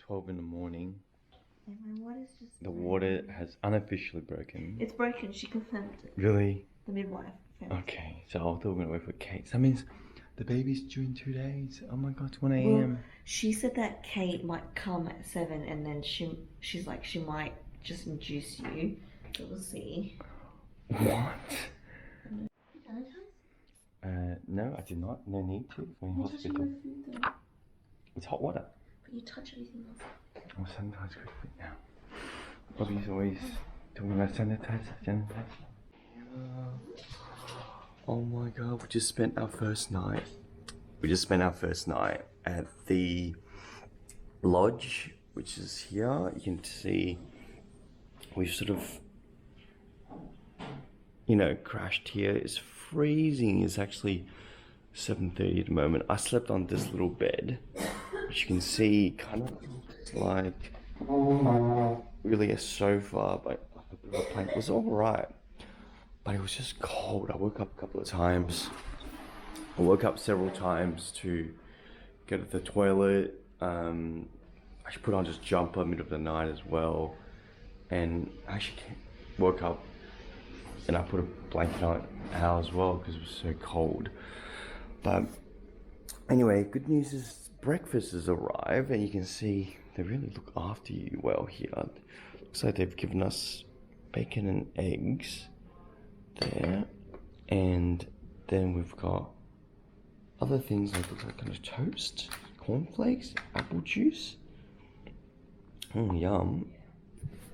12 in the morning. And my water's just The water has unofficially broken. It's broken, she confirmed it. Really? The midwife confirmed. Okay, so I thought we were going to wait for Kate. So that means the baby's due in 2 days. Oh my god, 1 Well, a.m. she said that Kate might come at 7 and then she's like, she might just induce you. So we'll see. What? No, I did not. No need to. We're in hospital. It's hot water. But you touch everything else. I'll sanitize quickly now. Bobby's always talking about sanitize. Oh my god, we just spent our first night. At the lodge, which is here. You can see we've sort of, crashed here. It's freezing. It's actually 7:30 at the moment. I slept on this little bed, which you can see kind of looks like really a sofa, but a plank. It was alright, but it was just cold. I woke up a couple of times. I woke up several times to go to the toilet. I should put on just jumper middle of the night as well, and I actually woke up and I put a blanket on out as well because it was so cold. But anyway, good news is breakfast has arrived, and you can see they really look after you well here. Looks like they've given us bacon and eggs there, and then we've got other things like looks like kind of toast, cornflakes, apple juice. Oh, yum.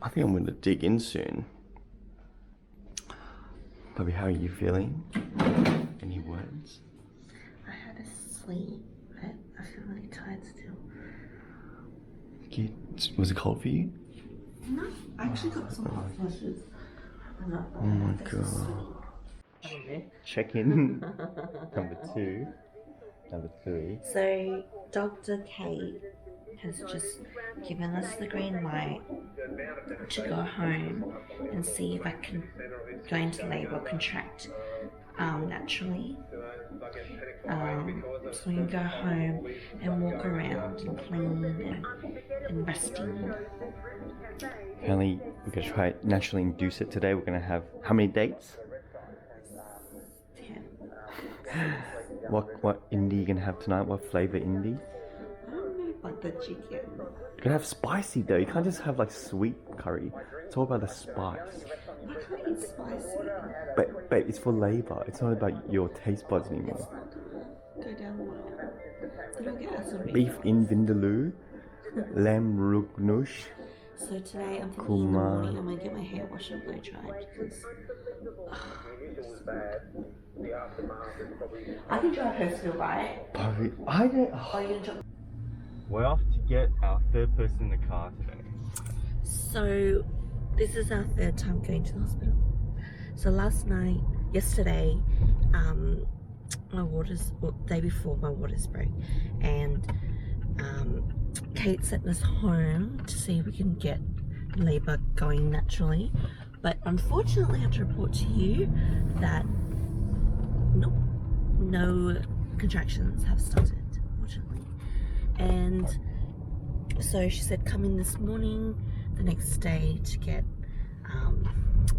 I think I'm going to dig in soon. Bobby, how are you feeling? Any words? I had a sleep, but I feel really tired still. Was it cold for you? No, I actually got some hot flushes. Oh my god. Check in. Number 2. Number 3. So, Dr. Kate has just given us the green light to go home and see if I can go into labour, contract naturally. So we can go home and walk around and clean and resting. Apparently, we're going to try naturally induce it today. We're going to have how many dates? 10. What indie are you going to have tonight? What flavour indie? I don't know about the chicken. You're gonna have spicy though. You can't just have like sweet curry. It's all about the spice. I can't eat spicy. But it's for labour. It's not about your taste buds anymore. It's not gonna go down well. Then I'll get acid Beef in vindaloo, lamb rugnush. So today I'm thinking in the morning I'm gonna get my hair washed and blow dried because I can dry hair still, right? Bobby, I don't. Oh, you're gonna drop. We're off to get our third person in the car today. So this is our third time going to the hospital. So yesterday, day before my waters broke, and Kate sent us home to see if we can get labour going naturally. But unfortunately, I have to report to you that no contractions have started, unfortunately. And so she said come in this morning, the next day, to get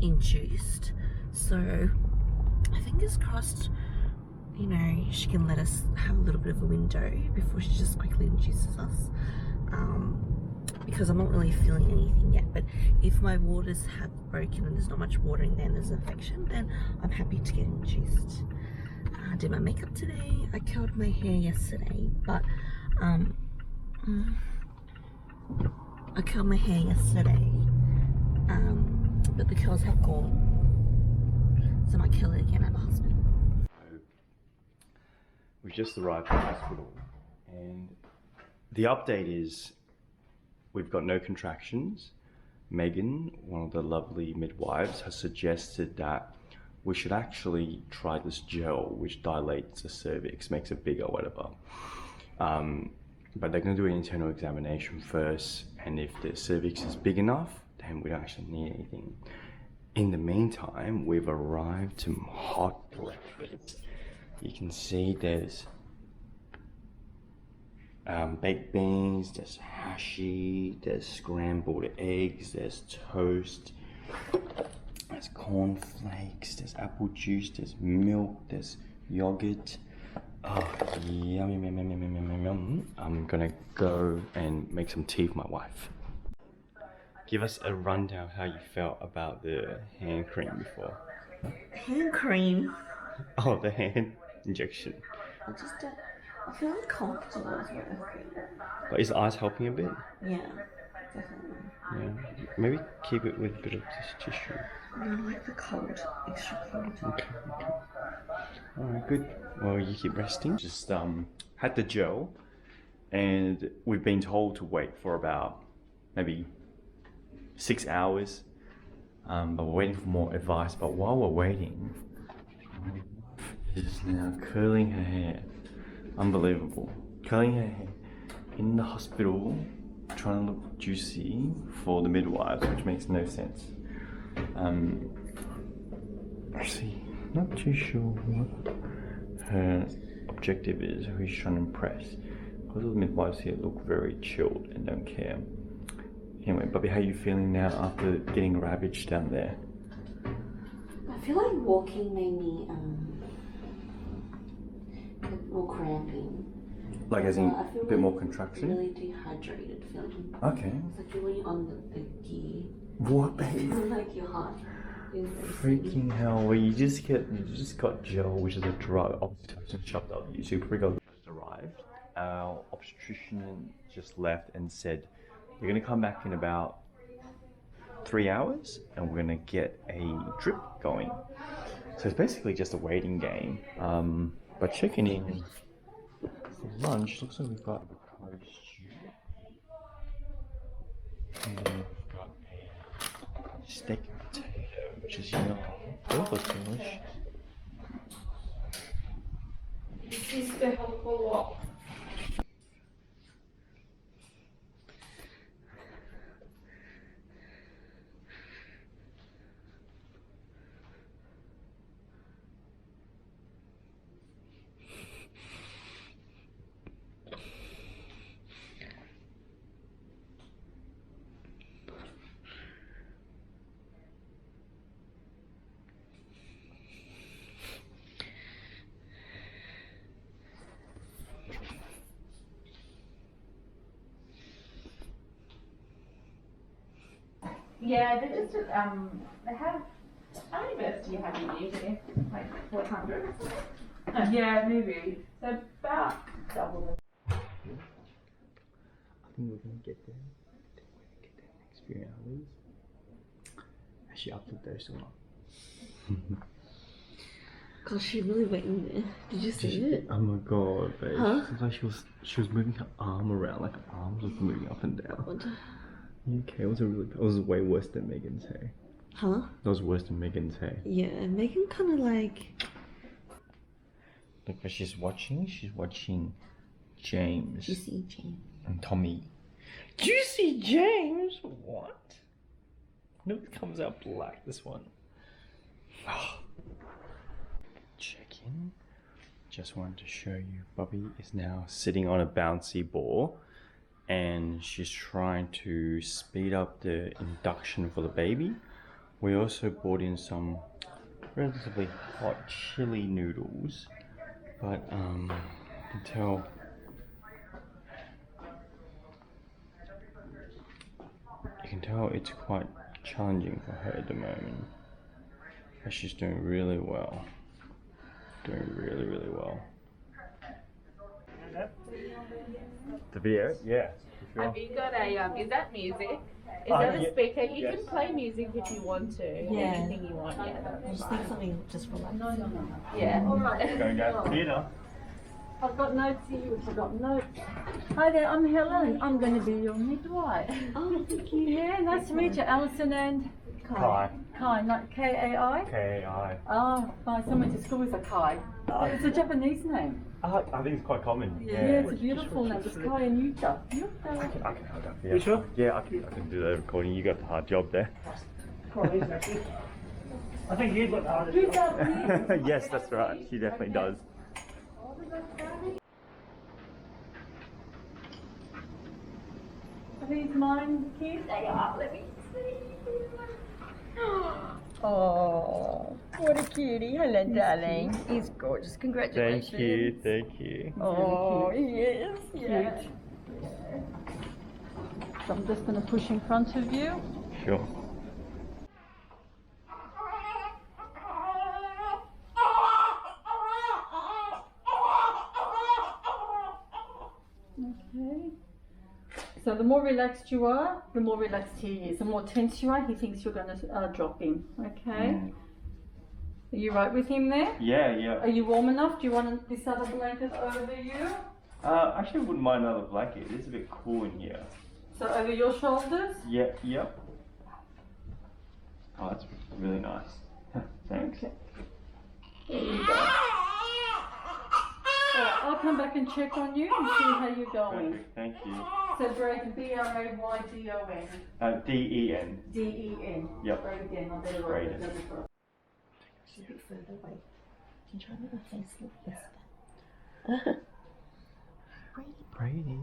induced. So fingers crossed, she can let us have a little bit of a window before she just quickly induces us, because I'm not really feeling anything yet. But if my waters have broken and there's not much water in there and there's an infection, then I'm happy to get induced. I did my makeup today. I curled my hair yesterday, but but the curls have gone, so I might curl it again at the hospital. We've just arrived at the hospital, and the update is we've got no contractions. Megan, one of the lovely midwives, has suggested that we should actually try this gel which dilates the cervix, makes it bigger, whatever. But they're going to do an internal examination first, and if the cervix is big enough, then we don't actually need anything. In the meantime, we've arrived to hot breakfast. You can see there's baked beans, there's hashi, there's scrambled eggs, there's toast, there's cornflakes, there's apple juice, there's milk, there's yogurt. Oh, yum, yum, yum, yum, yum, yum, yum, yum. I'm gonna go and make some tea for my wife. Give us a rundown how you felt about the hand cream before. Hand cream? Oh, the hand injection. I feel uncomfortable as well. But is the ice helping a bit? Yeah, definitely. Yeah. Maybe keep it with a bit of this tissue. I like the cold, extra cold. Okay. Alright, good. Well, you keep resting. Just had the gel, and we've been told to wait for about maybe 6 hours. But we're waiting for more advice. But while we're waiting, is now curling her hair. Unbelievable. Curling her hair in the hospital, trying to look juicy for the midwives, which makes no sense. Actually, not too sure what her objective is, who she's trying to impress. Because all the midwives here look very chilled and don't care. Anyway, Bubby, how are you feeling now after getting ravaged down there? I feel like walking made me more cramping. Like as in I feel a bit more like contraction? Really dehydrated feeling. Okay. It's like you're really on the gear. What, babe? It's like your heart is Freaking hell! Well, you just got gel, which is a drug, oxytocin shoved up you. So pretty good. Just arrived. Our obstetrician just left and said, "You're gonna come back in about 3 hours, and we're gonna get a drip going." So it's basically just a waiting game. But checking in for lunch, looks like we've got avocado stew. And then we've got a steak and potato, which is both look delish. This is the whole lot. Yeah, they just they have. How many births do you have a year here? Like 400? Yeah, maybe. So about double. I think we're gonna get there. We're gonna get there next few hours. Actually, upload those or not. Gosh, she's really waiting there. Did you see it? Oh my god, babe. Huh? It's like she was moving her arm around, like her arms was moving up and down. What? Okay, it was way worse than Megan's hair. Huh? That was worse than Megan's hair. Yeah, Megan kind of like. Look what she's watching. She's watching James Juicy James. and Tommy. Juicy James? What? No, it comes out black, this one. Check in. Just wanted to show you, Bubby is now sitting on a bouncy ball, and she's trying to speed up the induction for the baby. We also bought in some relatively hot chili noodles, but you can tell it's quite challenging for her at the moment, but she's doing really well. Doing really, really well. The video? Yeah. Sure. Have you got a, is that music? Is that a speaker? You can play music if you want to. Yeah. Anything you want, yeah. I just think something just relaxing. No. Yeah. Going down to theatre. I've got notes here, I've got notes. Hi there, I'm Helen. I'm going to be your midwife. Oh, thank you. Yeah, nice to meet you, Alison and Kai. Kai, like K-A-I? K-I. Oh, I went to school with a Kai. It's a Japanese name. I think it's quite common. Yeah, it's a beautiful name. It's Kai and Yuta. I can hold up. Yeah. You sure? Yeah, I can do that recording. You got the hard job there. I think you'd look hard. Who's up here? Yes, that's right. She definitely does. please mind the kids? They are. Let me see. Oh, what a cutie. Hello, darling. He's gorgeous. Congratulations. Thank you. Oh, he is. Yeah. So I'm just going to push in front of you. Sure. Okay. So the more relaxed you are, the more relaxed he is. The more tense you are, he thinks you're going to drop him. Okay. Are you right with him there? Yeah. Are you warm enough? Do you want this other blanket over you? Actually, I wouldn't mind another blanket. It's a bit cool in here. So over your shoulders? Yep. Oh, that's really nice. Thanks. Okay. There you go. Alright, I'll come back and check on you and see how you're going. Perfect. Thank you. So Brayden, B-R-A-Y-D-O-N. D-E-N. D-E-N. Yep. Brayden, I better write it down for us. Just a bit further away. Can you try to make my face look better? Brady.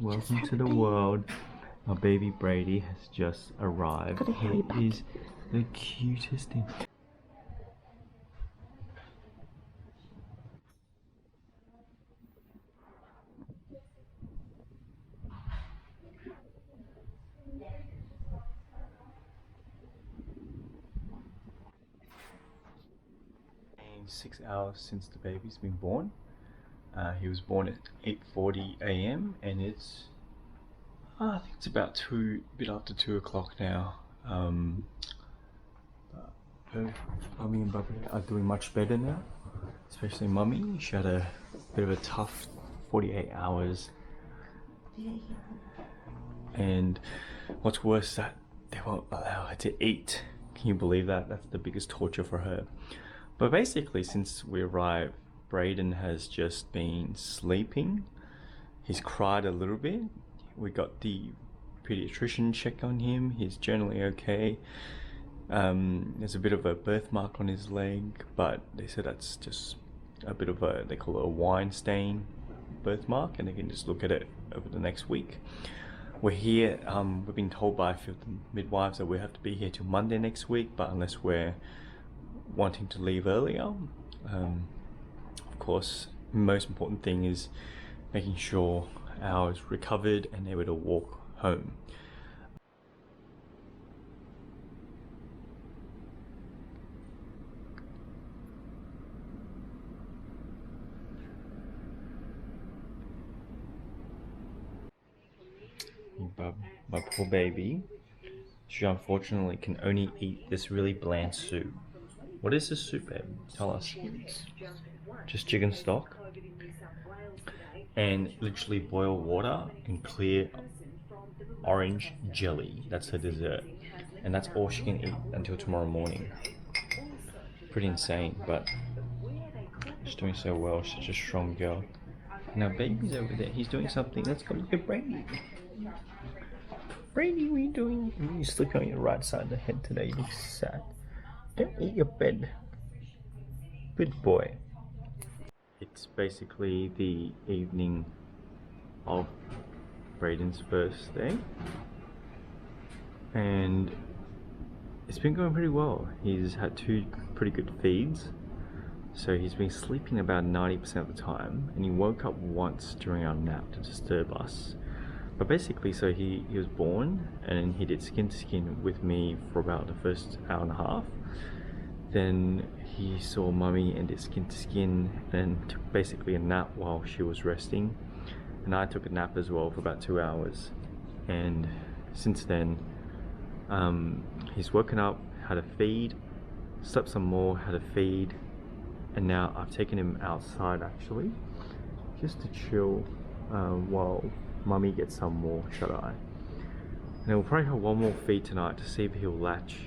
Welcome to the world. Our baby Brady has just arrived. He is the cutest thing. In 6 hours since the baby's been born. He was born at 8:40 a.m. and it's I think it's about a bit after 2 o'clock now. Mummy and Bubby are doing much better now, especially Mummy. She had a bit of a tough 48 hours. And what's worse is that they won't allow her to eat. Can you believe that? That's the biggest torture for her. But basically, since we arrived, Brayden has just been sleeping. He's cried a little bit. We got the pediatrician check on him. He's generally okay. There's a bit of a birthmark on his leg, but they said that's just a bit of a, they call it a wine stain birthmark, and they can just look at it over the next week. We're here, we've been told by a few of the midwives that we have to be here till Monday next week, but unless we're wanting to leave earlier. Of course, most important thing is making sure ours recovered and able to walk home. My poor baby, she unfortunately can only eat this really bland soup. What is this soup, babe? Tell us. Just chicken stock and literally boil water and clear orange jelly. That's her dessert, and that's all she can eat until tomorrow morning. Pretty insane, but she's doing so well. She's such a strong girl. Now baby's over there. He's doing something. Let's go look at Brady. Brady, what are you doing? You're sleeping on your right side of the head today. You look sad. Don't eat your bed. Good boy. It's basically the evening of Brayden's first day, and it's been going pretty well. He's had 2 pretty good feeds, so he's been sleeping about 90% of the time, and he woke up once during our nap to disturb us. But basically, so he was born, and he did skin to skin with me for about the first hour and a half. Then he saw Mummy and did skin to skin, and took basically a nap while she was resting, and I took a nap as well for about 2 hours. And since then, he's woken up, had a feed, slept some more, had a feed, and now I've taken him outside actually, just to chill while Mummy gets some more shut-eye. And we'll probably have one more feed tonight to see if he'll latch.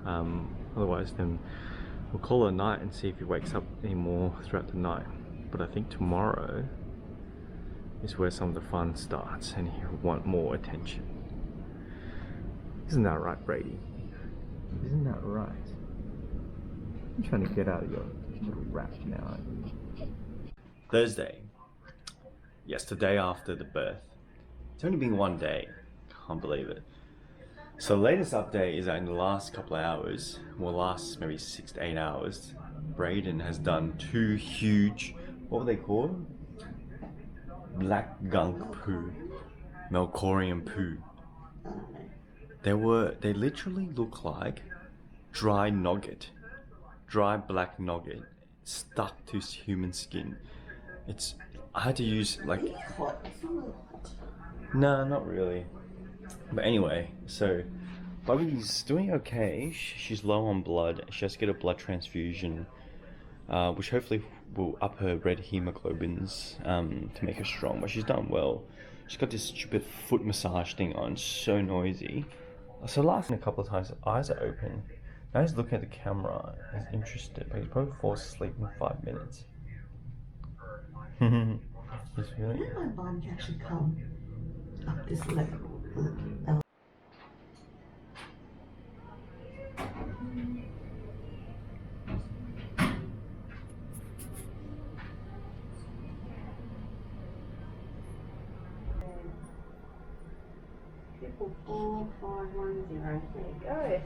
Otherwise then we'll call it a night and see if he wakes up anymore throughout the night. But I think tomorrow is where some of the fun starts, and he'll want more attention. Isn't that right, Brady? Isn't that right? I'm trying to get out of your little wrap now. Thursday. Yes, the day after the birth. It's only been 1 day. Can't believe it. So the latest update is that in the last couple of hours, well, last maybe 6 to 8 hours, Brayden has done 2 huge, what were they called? Black gunk poo, Melkorian poo. They literally look like dry nugget, dry black nugget stuck to human skin. I had to use like, no, not really. But anyway, so Bobby's doing okay. She's low on blood. She has to get a blood transfusion, which hopefully will up her red hemoglobins to make her strong. But she's done well. She's got this stupid foot massage thing on, so noisy. So last a couple of times, his eyes are open. Now he's looking at the camera. He's interested, but he probably falls asleep in 5 minutes. He's feeling. When my bum can actually come up this level. Triple 4510. There you go.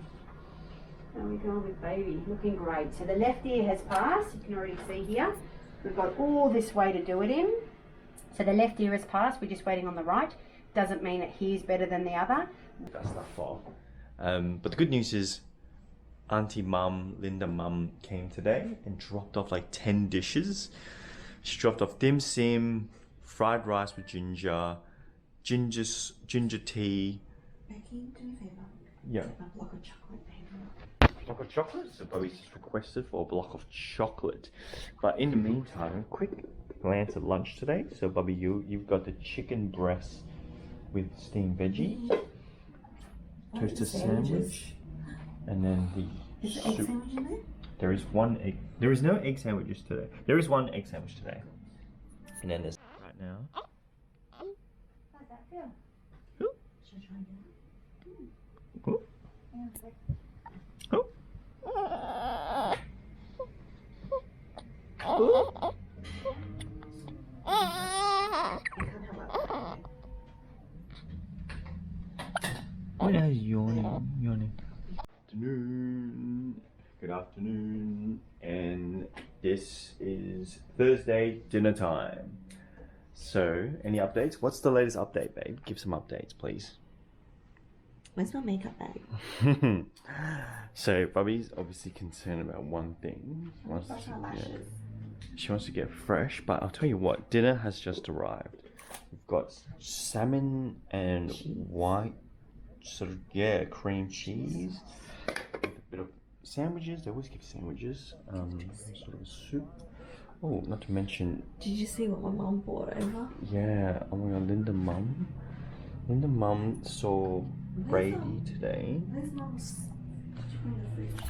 How are we going with baby? Looking great. So the left ear has passed. You can already see here. We've got all this way to do it in. So the left ear has passed. We're just waiting on the right. Doesn't mean it hears better than the other. That's not far. But the good news is, Auntie Mum, Linda Mum, came today and dropped off like 10 dishes. She dropped off dim sim, fried rice with ginger tea. Becky, do me a favour. Yeah. Take my block of chocolate, baby. Block of chocolate? So Bobby's just requested for a block of chocolate. But in the meantime, quick glance at lunch today. So Bobby, you've got the chicken breast with steamed veggie, toasted sandwich, and then the Is there egg sandwich in there? There is one egg. There is no egg sandwiches today. There is one egg sandwich today. And then there's right now. How's that feel? Should I try and get it? Oh. Oh. I can't help it. Oh, yeah, yawning. Good afternoon, and this is Thursday dinner time. So, any updates? What's the latest update, babe? Give some updates, please. Where's my makeup bag? So, Bobby's obviously concerned about one thing. She wants to get fresh, but I'll tell you what, dinner has just arrived. We've got salmon and white, sort of, cream cheese. With a bit of sandwiches. They always give sandwiches. Sort of a soup. Oh, not to mention. Did you see what my mum brought over? Yeah. Oh my God, Linda Mum saw Brady today. Where's mum's? Did you bring the food?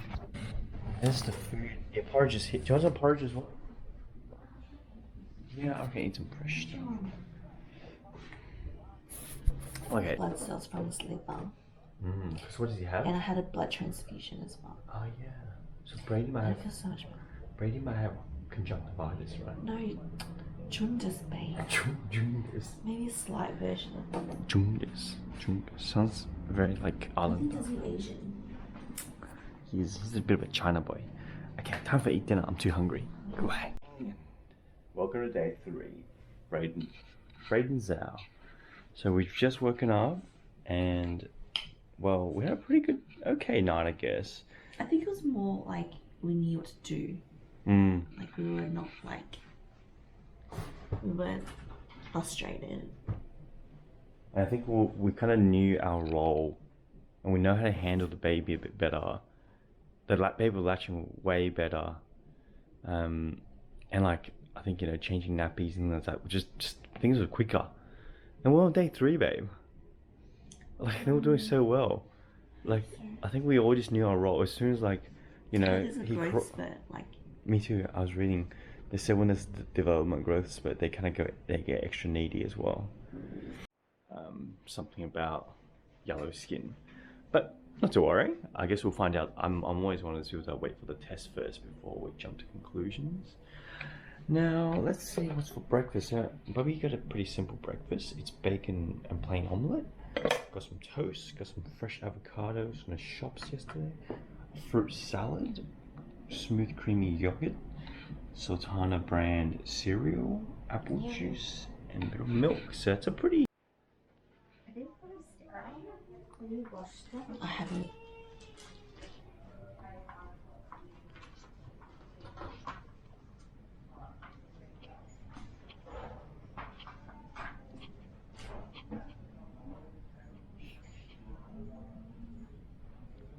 There's the food. Yeah, porridge is here. Do you want some porridge as well? Yeah, okay, eat some fresh stuff. Okay. Blood cells from his liver. Because what does he have? And I had a blood transfusion as well. Oh yeah. So Brady might I have. feel so much better. Brady might have conjunctivitis, right? No, jaundice, babe. Jaundice. Maybe a slight version of it. Jaundice. Sounds very like I Islander. think he's Asian. He's a bit of a China boy. Okay, time for eat dinner. I'm too hungry. Goodbye. Welcome to day 3. Brayden Zhao. So we've just woken up and, well, we had a pretty good, okay night, I guess. I think it was more like we knew what to do. Like we were not like, we weren't frustrated. I think we kind of knew our role and we know how to handle the baby a bit better. The baby was latching way better. And like, I think, changing nappies and things like that, just things were quicker. And we're on day 3, babe. Like, they were doing so well. Like, I think we all just knew our role. As soon as, like, There's a growth spurt, like. Me too. I was reading. They said when there's the development growth spurt, they kind of they get extra needy as well. Something about yellow skin, but not to worry. I guess we'll find out. I'm always one of those people that wait for the test first before we jump to conclusions. Now, let's see what's for breakfast. Bubby got a pretty simple breakfast. It's bacon and plain omelette. Got some toast, got some fresh avocados from the shops yesterday. Fruit salad, smooth creamy yogurt, Sultana brand cereal, apple juice, and a bit of milk. So it's a pretty... I haven't.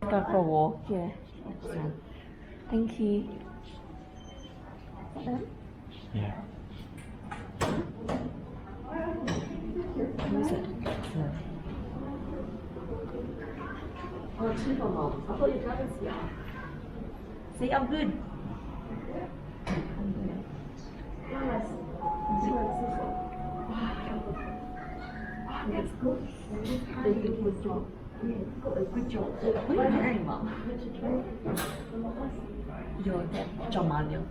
Go for a walk, yeah. Thank you. Yeah. Who is it? Oh, super mom. I thought your brother's here. See, I'm good. That's good. They did a good job. Yeah, got a good job. What are you wearing, Mum? Your John Manuel.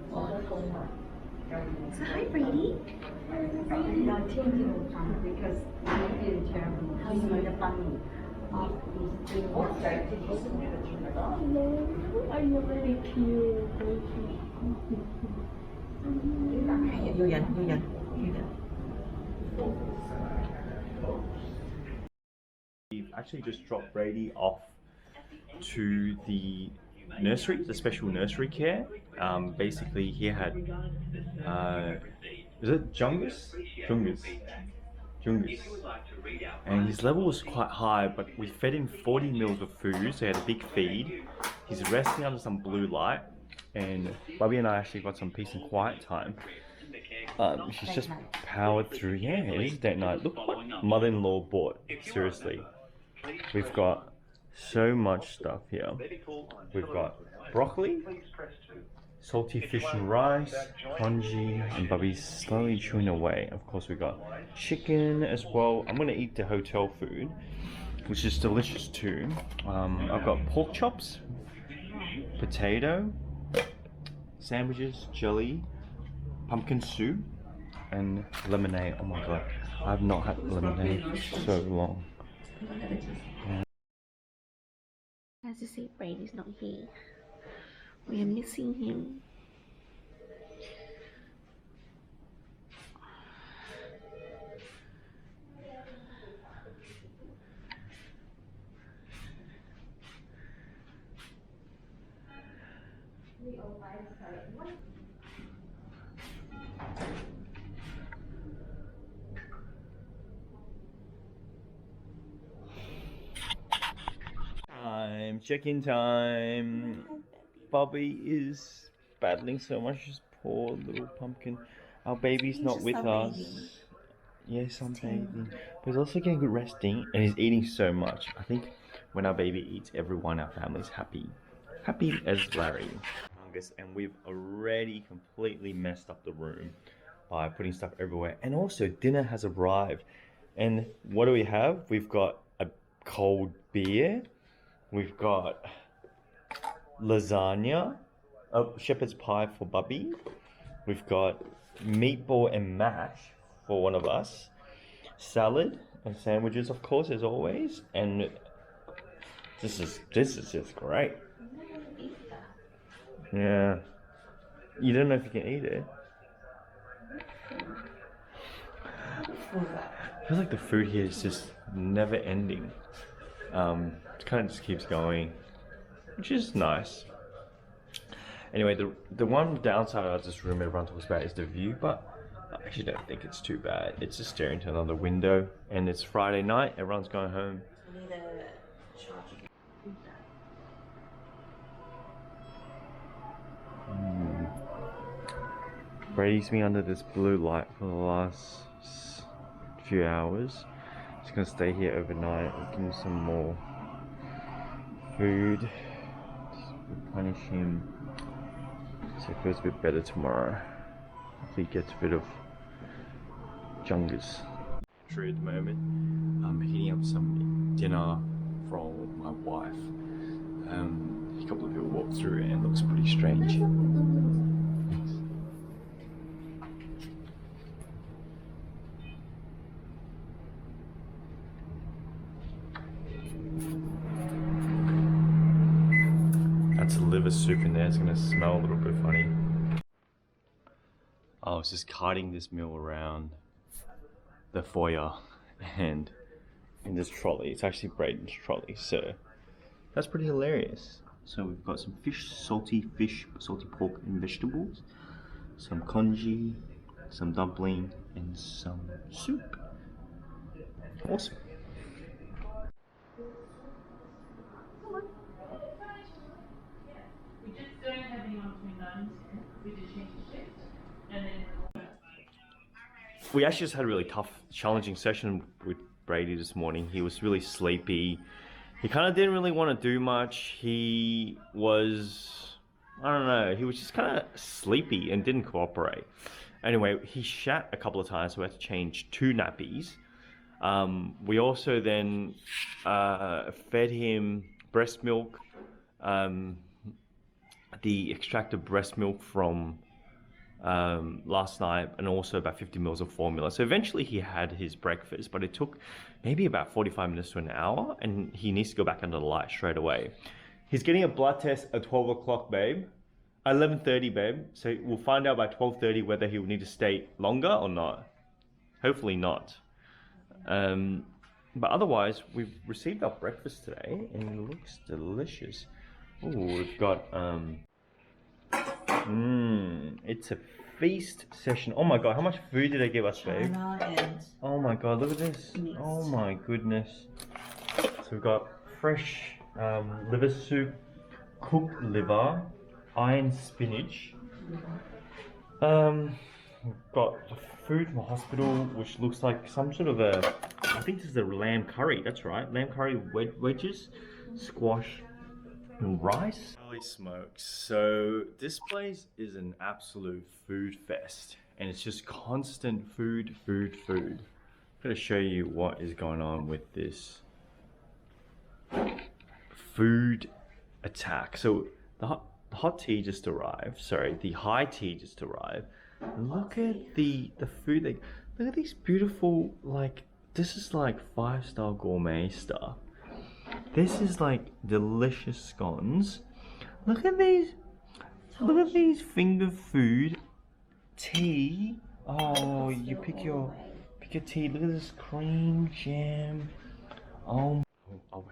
So hi, Brady. No, Tim didn't come because he didn't tell me. He made a funny. Are you really cute? Vô dành, vô dành, vô dành. We've actually just dropped Brady off to the nursery, the special nursery care. Basically, he had, is it Jungus? Jungus. And his level was quite high, but we fed him 40 mils of food, so he had a big feed. He's resting under some blue light, and Bubby and I actually got some peace and quiet time. She's just powered through. Yeah, it is date night. Look what mother-in-law bought. Seriously, we've got so much stuff here. We've got broccoli, salty fish and rice, congee, and Bubby's slowly chewing away. Of course, we got chicken as well. I'm gonna eat the hotel food, which is delicious too. I've got pork chops, potato, sandwiches, jelly, pumpkin soup, and lemonade. Oh my god, I've not had lemonade for so long. As you see, Brady's not here. We are missing him. Check-in time. Bobby is battling so much, this poor little pumpkin. Our baby's not with us. Yes, I'm bathing. But he's also getting good resting, and he's eating so much. I think when our baby eats, everyone in our family is happy. Happy as Larry. And we've already completely messed up the room by putting stuff everywhere. And also, dinner has arrived. And what do we have? We've got a cold beer. We've got lasagna, shepherd's pie for Bubby. We've got meatball and mash for one of us. Salad and sandwiches, of course, as always. And this is just great. Yeah. You don't know if you can eat it. I feel like the food here is just never ending. It kind of just keeps going, which is nice. Anyway, the one downside of this room everyone talks about is the view, but I actually don't think it's too bad. It's just staring into another window, and it's Friday night, everyone's going home. Brady's been under this blue light for the last few hours. Just gonna stay here overnight and give him some more food. Just replenish him so he feels a bit better tomorrow. Hopefully he gets a bit of jungus. True at the moment. I'm heating up some dinner from my wife. A couple of people walked through and it looks pretty strange. lots of liver soup in there. It's gonna smell a little bit funny. I was just carting this meal around the foyer and in this trolley. It's actually Brayden's trolley, so that's pretty hilarious. So we've got some salty pork and vegetables, some congee, some dumpling, and some soup. Awesome. We just don't have anyone between 9 and 10. We did change the shift. And then We actually just had a really tough, challenging session with Brady this morning. He was really sleepy. He kind of didn't really want to do much. He was, I don't know, he was just kind of sleepy and didn't cooperate. Anyway, he shat a couple of times, so we had to change 2 nappies. We also then fed him breast milk, the extracted breast milk from last night, and also about 50 mils of formula. So eventually he had his breakfast, but it took maybe about 45 minutes to an hour, and he needs to go back under the light straight away. He's getting a blood test at 12 o'clock, babe. 11:30, babe. So we'll find out by 12:30 whether he will need to stay longer or not. Hopefully not. But otherwise, we've received our breakfast today, and it looks delicious. Oh, we've got it's a feast session. Oh my god, how much food did they give us, babe? Oh my god, look at this. Oh my goodness. So we've got fresh liver soup, cooked liver, iron spinach. We've got food from the hospital, which looks like some sort of a, I think this is a lamb curry, that's right. Lamb curry wedges, squash, and rice. Holy smokes. So this place is an absolute food fest, and it's just constant food. I'm gonna show you what is going on with this food attack. So the hot tea just arrived. Sorry, the high tea just arrived. Look at the food. Look at these beautiful, like, this is like 5-star gourmet stuff. This is like delicious scones. Look at these. Look at these finger food. Tea. Oh, you pick your tea. Look at this cream jam. Oh, I'll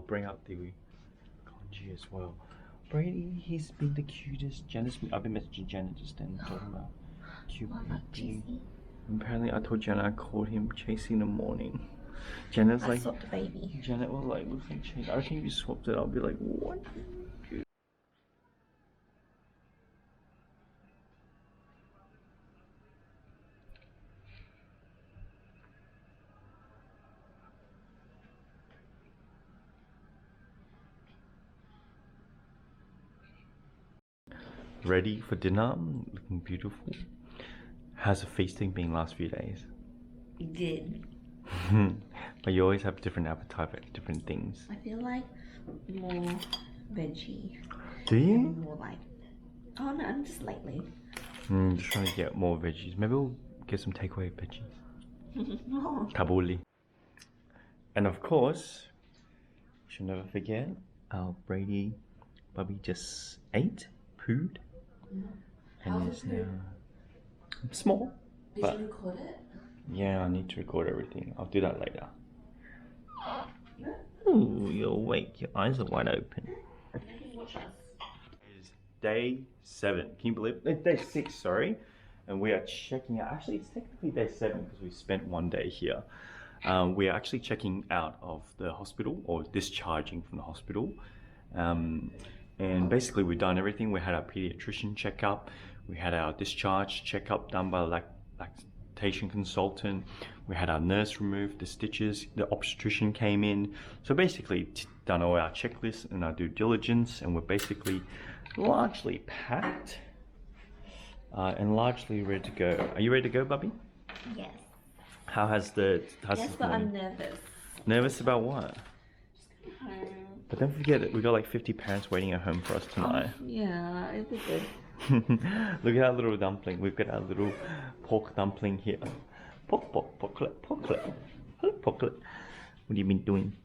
bring up the congee as well. Brady, he's been the cutest. I've been messaging Janet just then, talking about cute baby. Apparently, I told Janet I called him Chasey in the morning. Janet's like, swapped the baby. Janet was like, looks like Chase. I reckon if you swapped it, I'll be like, what? Ready for dinner, looking beautiful. How's the feasting been last few days? Good. But you always have different appetite for different things. I feel like more veggie. Do you? More like, oh no, I'm just lately. Just trying to get more veggies. Maybe we'll get some takeaway veggies. Oh. Tabbouleh. And of course, we should never forget, our Brady Bubby just pooed. And is now small. Did you record it? Yeah, I need to record everything. I'll do that later. Ooh, you're awake. Your eyes are wide open. It is day 7. Can you believe it? Day 6, sorry. And we are checking out. Actually, it's technically day 7 because we spent 1 day here. We are actually checking out of the hospital, or discharging from the hospital. And basically, we've done everything. We had our pediatrician checkup. We had our discharge checkup done by the lactation consultant. We had our nurse remove the stitches. The obstetrician came in. So basically, done all our checklists and our due diligence, and we're basically largely packed and largely ready to go. Are you ready to go, Bubby? Yes. How's Yes, this but morning? I'm nervous. Nervous about what? Home. But don't forget that we got like 50 parents waiting at home for us tonight. Yeah, it'll be good. Look at our little dumpling. We've got our little pork dumpling here. Porklet. Hello, porklet. What have you been doing?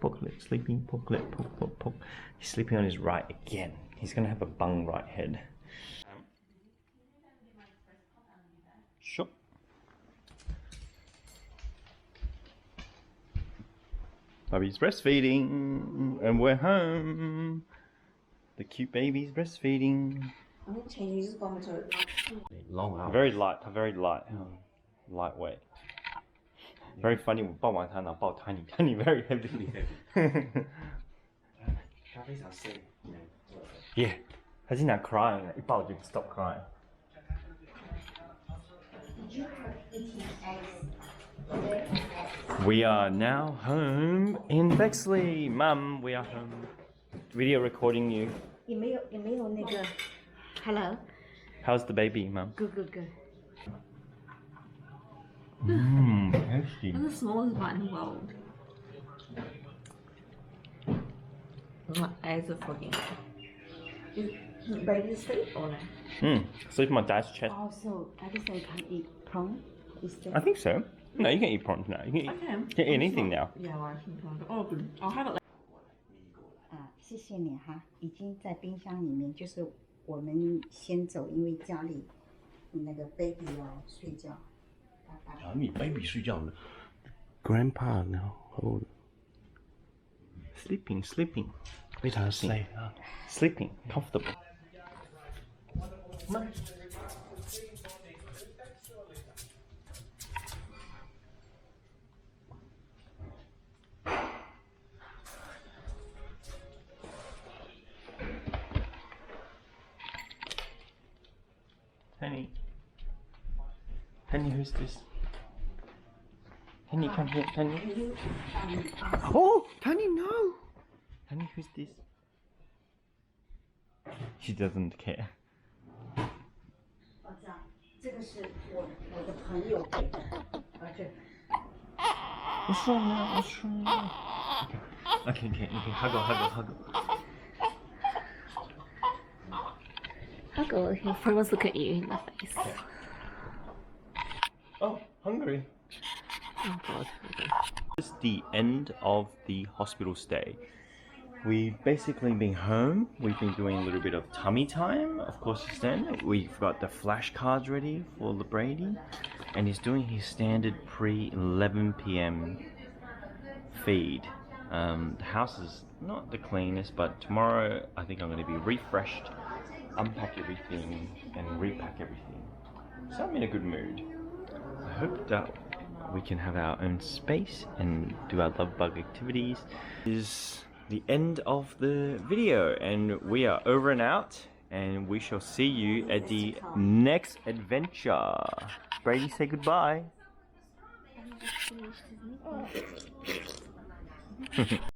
Poklet, sleeping, Poklet, poke, poke, poke. He's sleeping on his right again. He's gonna have a bung right head. Sure. Bubby's breastfeeding, and we're home. The cute baby's breastfeeding. I'm going to change this one to Long hours. Very light, lightweight. Very funny. 我抱完它，然后抱 Tiny very heavy. Yeah, 他经常 crying， 一抱就 stop crying. We are now home in Bexley. Mum, we are home. Video recording you. 也没有那个 Hello. How's the baby, Mum? Good. Tasty. That's the smallest one in the world. My eyes are fogging. Is Brayden asleep or no? Sleep on my dad's chest. Also, Addison can eat prawn. Is that? I think so. No, you can eat prawns now. You can eat anything now. Yeah, well, I can try. Oh, good. I'll have it later. 谢谢你哈，已经在冰箱里面，就是我们先走，因为家里那个 baby 要睡觉。拜拜。你 baby 睡觉了。Grandpa now. Oh. Sleeping. Sleeping. Comfortable. Penny, who's this? Penny, come here, Penny. Oh, Penny, no! Penny, who's this? She doesn't care. 我知道，这个是我的朋友给的，这。What's wrong now? What's wrong now? Okay, hug her. Huggle, he'll probably look at you in the face. Oh, hungry. Oh god. This is the end of the hospital stay. We've basically been home. We've been doing a little bit of tummy time, of course. Then we've got the flashcards ready for the Brady, and he's doing his standard pre-11 p.m. feed. The house is not the cleanest, but tomorrow I think I'm going to be refreshed, unpack everything, and repack everything. So I'm in a good mood. I hope that we can have our own space and do our love bug activities. This is the end of the video, and we are over and out, and we shall see you at the next adventure. Brady, say goodbye.